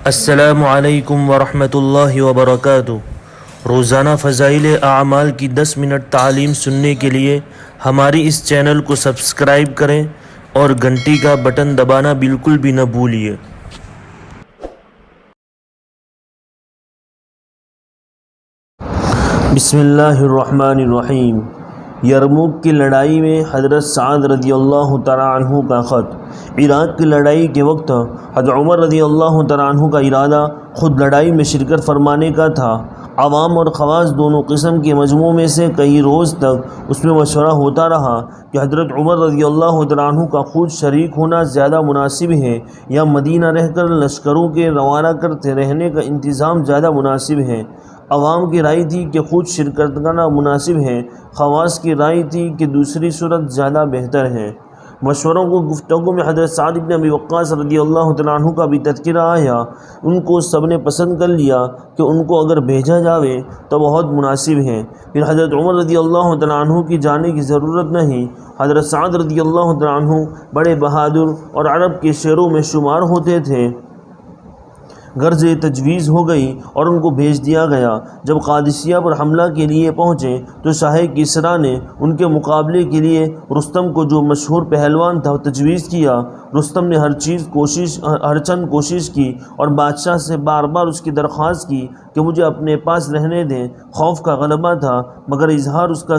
السلام علیکم ورحمۃ اللہ وبرکاتہ۔ روزانہ فضائل اعمال کی 10 منٹ تعلیم سننے کے لیے ہماری اس چینل کو سبسکرائب کریں اور گھنٹی کا بٹن دبانا بالکل بھی نہ بھولیے۔ بسم اللہ الرحمن الرحیم۔ یرموک کی لڑائی میں حضرت سعد رضی اللہ تعالیٰ عنہ کا خط۔ عراق کی لڑائی کے وقت حضرت عمر رضی اللہ تعالیٰ عنہ کا ارادہ خود لڑائی میں شرکت فرمانے کا تھا۔ عوام اور خواص دونوں قسم کے مجموعوں میں سے کئی روز تک اس میں مشورہ ہوتا رہا کہ حضرت عمر رضی اللہ تعالیٰ عنہ کا خود شریک ہونا زیادہ مناسب ہے یا مدینہ رہ کر لشکروں کے روانہ کرتے رہنے کا انتظام زیادہ مناسب ہے۔ عوام کی رائے تھی کہ خود شرکت کرنا مناسب ہے، خواص کی رائے تھی کہ دوسری صورت زیادہ بہتر ہے۔ مشوروں کو گفتگو میں حضرت سعد بن ابی وقاص رضی اللہ تعالیٰ عنہ کا بھی تذکرہ آیا۔ ان کو سب نے پسند کر لیا کہ ان کو اگر بھیجا جاوے تو بہت مناسب ہے۔ پھر حضرت عمر رضی اللہ تعالیٰ عنہ کی جانے کی ضرورت نہیں۔ حضرت سعد رضی اللہ تعالیٰ عنہ بڑے بہادر اور عرب کے شیروں میں شمار ہوتے تھے۔ غرض تجویز ہو گئی اور ان کو بھیج دیا گیا۔ جب قادسیہ پر حملہ کے لیے پہنچے تو شاہ کسریٰ نے ان کے مقابلے کے لیے رستم کو، جو مشہور پہلوان تھا، تجویز کیا۔ رستم نے ہر چند کوشش کی اور بادشاہ سے بار بار اس کی درخواست کی کہ مجھے اپنے پاس رہنے دیں۔ خوف کا غلبہ تھا، مگر اظہار اس کا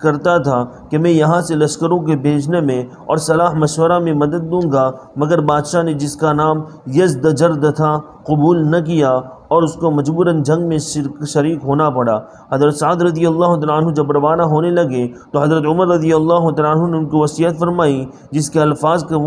کرتا تھا کہ میں یہاں سے لشکروں کے بھیجنے میں اور صلاح مشورہ میں مدد دوں گا، مگر بادشاہ نے، جس کا نام یزدجرد تھا، قبول نہ کیا اور اس کو مجبوراً جنگ میں شریک ہونا پڑا۔ حضرت سعد رضی اللہ تعالیٰ عنہ جب روانہ ہونے لگے تو حضرت عمر رضی اللہ تعالیٰ عنہ نے ان کو وصیت فرمائی، جس کے الفاظ کا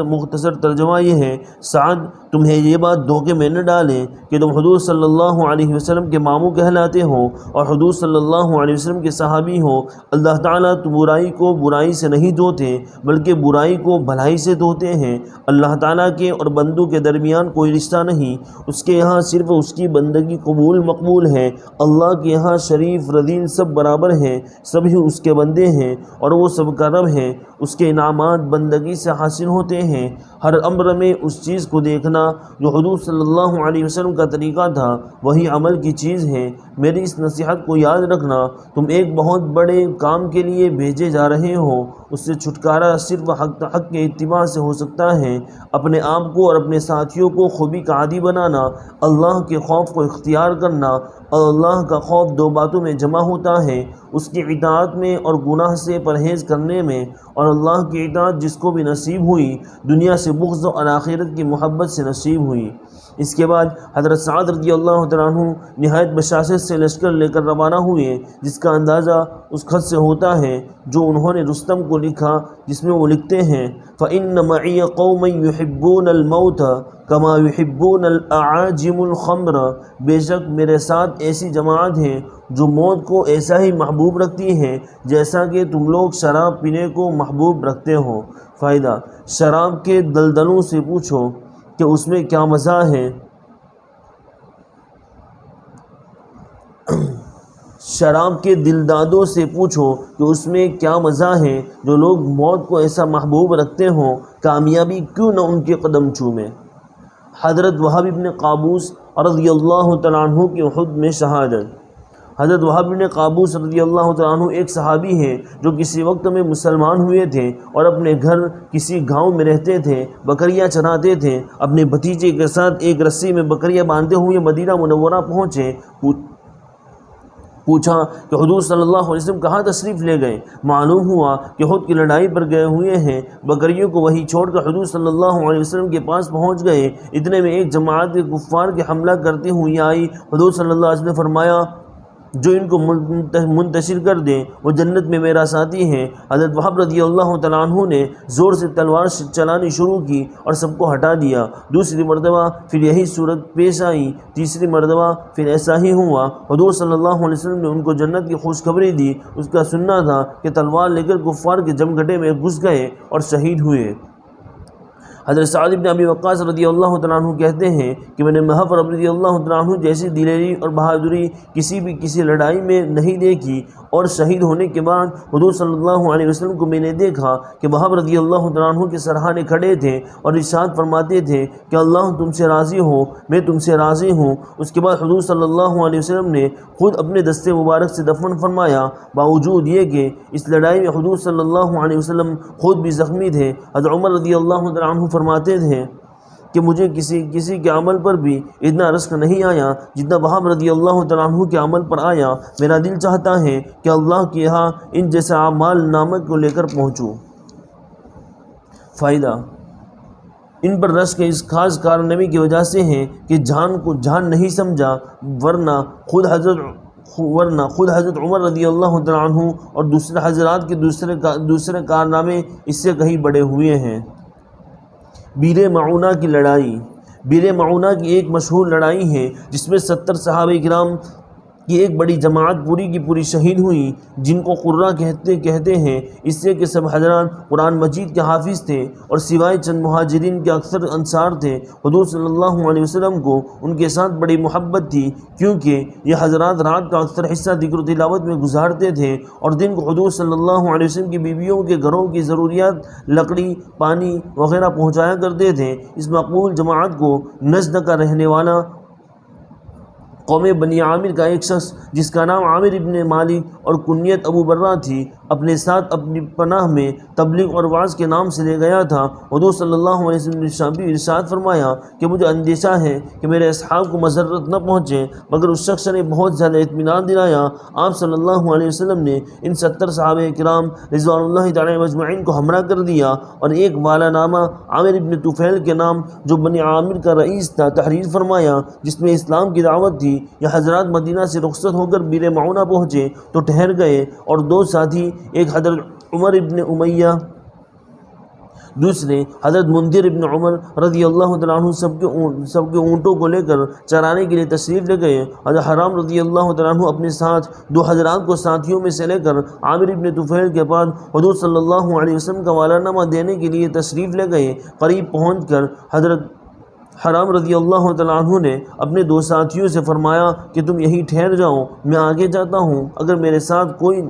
مختصر ترجمہ یہ ہے: سعد، تمہیں یہ بات دھوکے میں نہ ڈالیں کہ تم حضور صلی اللہ علیہ وسلم کے ماموں کہلاتے ہو اور حضور صلی اللہ علیہ وسلم کے صحابی ہو۔ اللہ تعالیٰ تو برائی کو برائی سے نہیں دھوتے بلکہ برائی کو بھلائی سے دھوتے ہیں۔ اللہ تعالیٰ کے اور بندوں کے درمیان کوئی رشتہ نہیں، اس کے یہاں صرف اس کی بندگی قبول مقبول ہے۔ اللہ کے یہاں شریف رذیل سب برابر ہیں، سبھی اس کے بندے ہیں اور وہ سب کا رب ہے۔ اس کے انعامات بندگی سے حاصل ہوتے ہیں۔ ہر امر میں اس چیز کو دیکھنا جو حضور صلی اللہ علیہ وسلم کا طریقہ تھا، وہی عمل کی چیز ہے۔ میری اس نصیحت کو یاد رکھنا، تم ایک بہت بڑے کام کے لیے بھیجے جا رہے ہو، اس سے چھٹکارا صرف حق کے اتباع سے ہو سکتا ہے۔ اپنے آپ کو اور اپنے ساتھیوں کو خوبی کا عادی بنانا، اللہ کے خوف کو اختیار کرنا، اور اللہ کا خوف دو باتوں میں جمع ہوتا ہے: اس کی اطاعت میں اور گناہ سے پرہیز کرنے میں۔ اور اللہ کی اطاعت جس کو بھی نصیب ہوئی، دنیا سے بغض اور آخرت کی محبت سے نصیب ہوئی۔ اس کے بعد حضرت سعد رضی اللہ تعالیٰ عنہ نہایت بشاشت سے لشکر لے کر روانہ ہوئے، جس کا اندازہ اس خط سے ہوتا ہے جو انہوں نے رستم کو لکھا، جس میں وہ لکھتے ہیں: فَإِنَّ مَعِيَ قَوْمًا يُحِبُّونَ الْمَوْتَ كَمَا يُحِبُّونَ الْأَعَاجِمُ الْخَمْرَ۔ بے شک میرے ساتھ ایسی جماعت ہے جو موت کو ایسا ہی محبوب رکھتی ہے جیسا کہ تم لوگ شراب پینے کو محبوب رکھتے ہو۔ فائدہ: شراب کے دلدلوں سے پوچھو کہ اس میں کیا مزہ ہے۔ شراب کے دلدادوں سے پوچھو کہ اس میں کیا مزہ ہے۔ جو لوگ موت کو ایسا محبوب رکھتے ہوں، کامیابی کیوں نہ ان کے قدم چومے۔ حضرت وہب بن قابوس رضی اللہ تعالیٰ عنہ کی احد میں شہادت۔ حضرت وہب بن قابوس رضی اللہ تعالیٰ عنہ ایک صحابی ہیں جو کسی وقت میں مسلمان ہوئے تھے اور اپنے گھر کسی گاؤں میں رہتے تھے، بکریاں چراتے تھے۔ اپنے بھتیجے کے ساتھ ایک رسی میں بکریاں باندھے ہوئے مدینہ منورہ پہنچے۔ پوچھا کہ حضور صلی اللہ علیہ وسلم کہاں تشریف لے گئے؟ معلوم ہوا کہ احد کی لڑائی پر گئے ہوئے ہیں۔ بکریوں کو وہیں چھوڑ کر حضور صلی اللہ علیہ وسلم کے پاس پہنچ گئے۔ اتنے میں ایک جماعت کے کفار کے حملہ کرتے ہوئی آئی۔ حضور صلی اللہ علیہ وسلم نے فرمایا: جو ان کو منتشر کر دیں وہ جنت میں میرا ساتھی ہے۔ حضرت وہب رضی اللہ تعالیٰ عنہ نے زور سے تلوار چلانی شروع کی اور سب کو ہٹا دیا۔ دوسری مرتبہ پھر یہی صورت پیش آئی، تیسری مرتبہ پھر ایسا ہی ہوا۔ حضور صلی اللہ علیہ وسلم نے ان کو جنت کی خوشخبری دی۔ اس کا سننا تھا کہ تلوار لے کر کفار کے جمگھٹے میں گھس گئے اور شہید ہوئے۔ حضرت سعد بن ابی وقاص رضی اللہ تعالیٰ عنہ کہتے ہیں کہ میں نے محفر رضی اللہ تعالیٰ عنہ جیسی دلیری اور بہادری کسی لڑائی میں نہیں دیکھی، اور شہید ہونے کے بعد حضور صلی اللہ علیہ وسلم کو میں نے دیکھا کہ وہاب رضی اللہ تعالیٰ عنہ کے سرحانے کھڑے تھے اور ارشاد فرماتے تھے کہ اللہ تم سے راضی ہو، میں تم سے راضی ہوں۔ اس کے بعد حضور صلی اللہ علیہ وسلم نے خود اپنے دستے مبارک سے دفن فرمایا، باوجود یہ کہ اس لڑائی میں حضور صلی اللہ علیہ وسلم خود بھی زخمی تھے۔ حضرت عمر رضی اللہ تعالیٰ عنہ فرماتے تھے کہ مجھے کسی کے عمل پر بھی اتنا رشک نہیں آیا جتنا وہاب رضی اللہ تعالیٰ عنہ کے عمل پر آیا۔ میرا دل چاہتا ہے کہ اللہ کے یہاں ان جیسا اعمال نامہ کو لے کر پہنچوں۔ فائدہ: ان پر رشک اس خاص کارنامے کی وجہ سے ہے کہ جان کو جان نہیں سمجھا، ورنہ خود حضرت عمر رضی اللہ تعالیٰ عنہ اور دوسرے حضرات کے دوسرے کارنامے اس سے کہیں بڑے ہوئے ہیں۔ بیر معونہ کی لڑائی۔ بیر معونہ کی ایک مشہور لڑائی ہے جس میں 70 صحابہ کرام کی ایک بڑی جماعت پوری کی پوری شہید ہوئی، جن کو قرہ کہتے ہیں، اس سے کہ سب حضرات قرآن مجید کے حافظ تھے اور سوائے چند مہاجرین کے اکثر انصار تھے۔ حضور صلی اللہ علیہ وسلم کو ان کے ساتھ بڑی محبت تھی، کیونکہ یہ حضرات رات کا اکثر حصہ ذکر و تلاوت میں گزارتے تھے اور دن کو حضور صلی اللہ علیہ وسلم کی بیویوں کے گھروں کی ضروریات لکڑی، پانی وغیرہ پہنچایا کرتے تھے۔ اس مقبول جماعت کو نجد کا رہنے والا قوم بنی عامر کا ایک شخص جس کا نام عامر ابن مالک اور کنیت ابو برہ تھی، اپنے ساتھ اپنی پناہ میں تبلیغ اور وعظ کے نام سے لے گیا تھا۔ حضور صلی اللہ علیہ وسلم نے ارشاد فرمایا کہ مجھے اندیشہ ہے کہ میرے اصحاب کو مسرت نہ پہنچے، مگر اس شخص نے بہت زیادہ اطمینان دلایا۔ آپ صلی اللہ علیہ وسلم نے ان 70 صحابہ کرام رضوان اللہ تعالی مجمعین کو ہمراہ کر دیا اور ایک والا نامہ عامر ابن طفیل کے نام جو بنی عامر کا رئیس تھا تحریر فرمایا، جس میں اسلام کی دعوت تھی۔ یہ حضرات مدینہ سے رخصت ہو کر بیر معونہ پہنچے تو ٹھہر گئے، اور دو ساتھی، ایک حضرت عمر ابن امیہ، دوسرے حضرت منذر ابن عمر رضی اللہ تعالیٰ عنہ سب کے اونٹوں کو لے کر چرانے کے لیے تشریف لے گئے۔ حضرت حرام رضی اللہ تعالیٰ عنہ اپنے ساتھ دو حضرات کو ساتھیوں میں سے لے کر عامر ابن طفیل کے پاس حضور صلی اللہ علیہ وسلم کا والا نامہ دینے کے لیے تشریف لے گئے۔ قریب پہنچ کر حضرت حرام رضی اللہ تعالیٰ عنہ نے اپنے دو ساتھیوں سے فرمایا کہ تم یہی ٹھہر جاؤ، میں آگے جاتا ہوں، اگر میرے ساتھ کوئی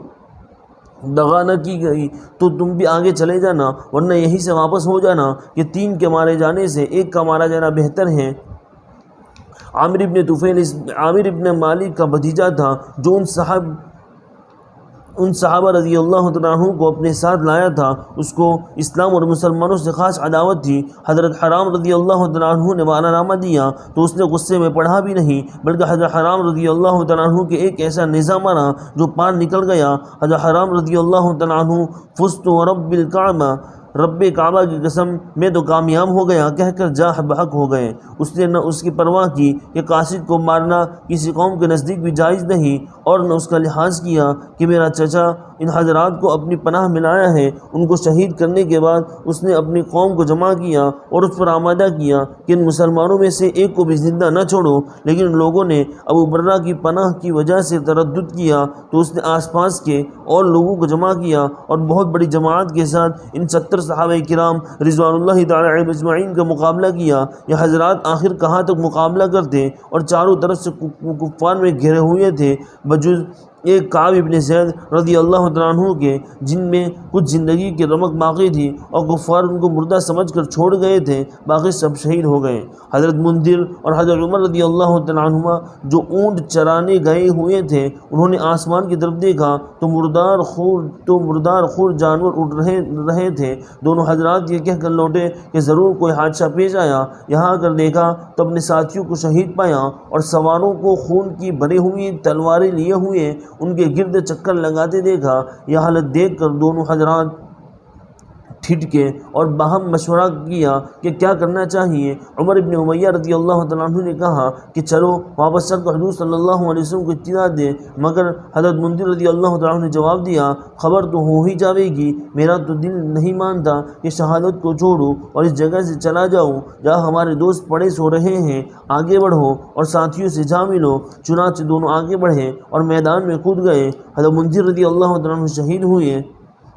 دغا نہ کی گئی تو تم بھی آگے چلے جانا، ورنہ یہیں سے واپس ہو جانا، کہ 3 کے مارے جانے سے 1 کا مارا جانا بہتر ہے۔ عامر ابن طفیل عامر ابن مالک کا بھتیجا تھا جو ان صحابہ رضی اللہ تعالیٰ عنہ کو اپنے ساتھ لایا تھا۔ اس کو اسلام اور مسلمانوں سے خاص عداوت تھی۔ حضرت حرام رضی اللہ تعالیٰ عنہ نے والا نامہ دیا تو اس نے غصے میں پڑھا بھی نہیں، بلکہ حضرت حرام رضی اللہ تعالیٰ عنہ کے ایک ایسا نیزہ مارا جو پار نکل گیا۔ حضرت حرام رضی اللہ تعالیٰ عنہ فزت ورب الکعبہ، رب کعبہ کی قسم میں تو کامیاب ہو گیا کہہ کر جا بحق ہو گئے۔ اس نے نہ اس کی پرواہ کی کہ قاصد کو مارنا کسی قوم کے نزدیک بھی جائز نہیں، اور نہ اس کا لحاظ کیا کہ میرا چچا ان حضرات کو اپنی پناہ میں لایا ہے۔ ان کو شہید کرنے کے بعد اس نے اپنی قوم کو جمع کیا اور اس پر آمادہ کیا کہ ان مسلمانوں میں سے ایک کو بھی زندہ نہ چھوڑو، لیکن ان لوگوں نے ابو برہ کی پناہ کی وجہ سے تردد کیا تو اس نے آس پاس کے اور لوگوں کو جمع کیا اور بہت بڑی جماعت کے ساتھ ان 70 صحابہ کرام رضوان اللہ تعالی علیہم اجمعین کا مقابلہ کیا۔ یہ حضرات آخر کہاں تک مقابلہ کرتے اور چاروں طرف سے کفار میں گھرے ہوئے تھے، بجز ایک کعب ابن زید رضی اللہ تعالیٰ عنہ کے، جن میں کچھ زندگی کی رمق باقی تھی اور کفار ان کو مردہ سمجھ کر چھوڑ گئے تھے، باقی سب شہید ہو گئے۔ حضرت منذر اور حضرت عمر رضی اللہ تعالیٰ عنہما جو اونٹ چرانے گئے ہوئے تھے، انہوں نے آسمان کی طرف دیکھا تو مردار خور جانور اڑ رہے تھے۔ دونوں حضرات یہ کہہ کر لوٹے کہ ضرور کوئی حادثہ پیش آیا۔ یہاں آ کر دیکھا تو اپنے ساتھیوں کو شہید پایا اور سواروں کو خون کی بھری ہوئی تلواریں لیے ہوئے ان کے گرد چکر لگاتے دیکھا۔ یہ حالت دیکھ کر دونوں حضرات ٹھٹکے اور باہم مشورہ کیا کہ کیا کرنا چاہیے۔ عمر ابن امیہ رضی اللہ تعالیٰ عنہ نے کہا کہ چلو واپس چل کر حضور صلی اللہ علیہ وسلم کو اطلاع دیں، مگر حضرت منذر رضی اللہ تعالیٰ عنہ نے جواب دیا، خبر تو ہو ہی جاوے گی، میرا تو دل نہیں مانتا کہ شہادت کو چھوڑوں اور اس جگہ سے چلا جاؤں جہاں ہمارے دوست پڑے سو رہے ہیں، آگے بڑھو اور ساتھیوں سے جا ملو۔ چنانچہ دونوں آگے بڑھے اور میدان میں کود گئے۔ حضرت منذر رضی اللہ تعالیٰ عنہ شہید ہوئے۔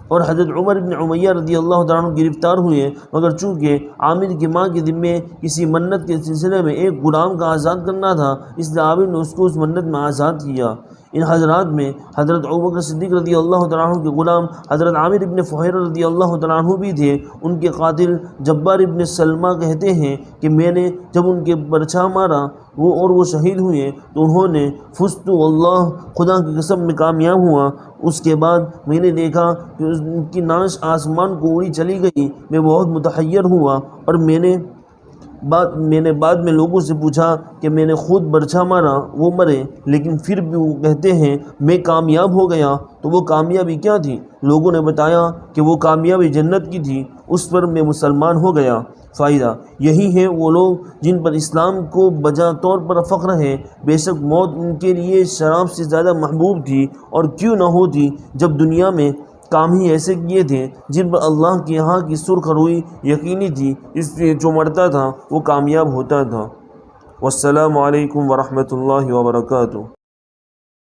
اور حضرت عمر بن امیہ رضی اللہ تعالیٰ عنہ گرفتار ہوئے، مگر چونکہ عامر کی ماں کے ذمے کسی منت کے سلسلے میں ایک غلام کا آزاد کرنا تھا، اس لیے عامر نے اس کو اس منت میں آزاد کیا۔ ان حضرات میں حضرت ابوبکر صدیق رضی اللہ تعالیٰ عنہ کے غلام حضرت عامر ابن فہیر رضی اللہ تعالیٰ عنہ بھی تھے۔ ان کے قاتل جبار ابن سلمہ کہتے ہیں کہ میں نے جب ان کے برچھا مارا وہ شہید ہوئے تو انہوں نے فزت واللہ، خدا کی قسم میں کامیاب ہوا۔ اس کے بعد میں نے دیکھا کہ ان کی نعش آسمان کو اڑی چلی گئی۔ میں بہت متحیر ہوا اور میں نے بعد میں لوگوں سے پوچھا کہ میں نے خود برچھا مارا، وہ مرے، لیکن پھر بھی وہ کہتے ہیں میں کامیاب ہو گیا۔ تو وہ کامیابی کیا تھی؟ لوگوں نے بتایا کہ وہ کامیابی جنت کی تھی، اس پر میں مسلمان ہو گیا۔ فائدہ یہی ہے وہ لوگ جن پر اسلام کو بجا طور پر فخر ہے، بے شک موت ان کے لیے شراب سے زیادہ محبوب تھی، اور کیوں نہ ہوتی جب دنیا میں کام ہی ایسے کیے تھے جن پر اللہ کے یہاں کی سرخ روئی یقینی تھی، اس لیے جو مرتا تھا وہ کامیاب ہوتا تھا۔ والسلام علیکم ورحمۃ اللہ وبرکاتہ۔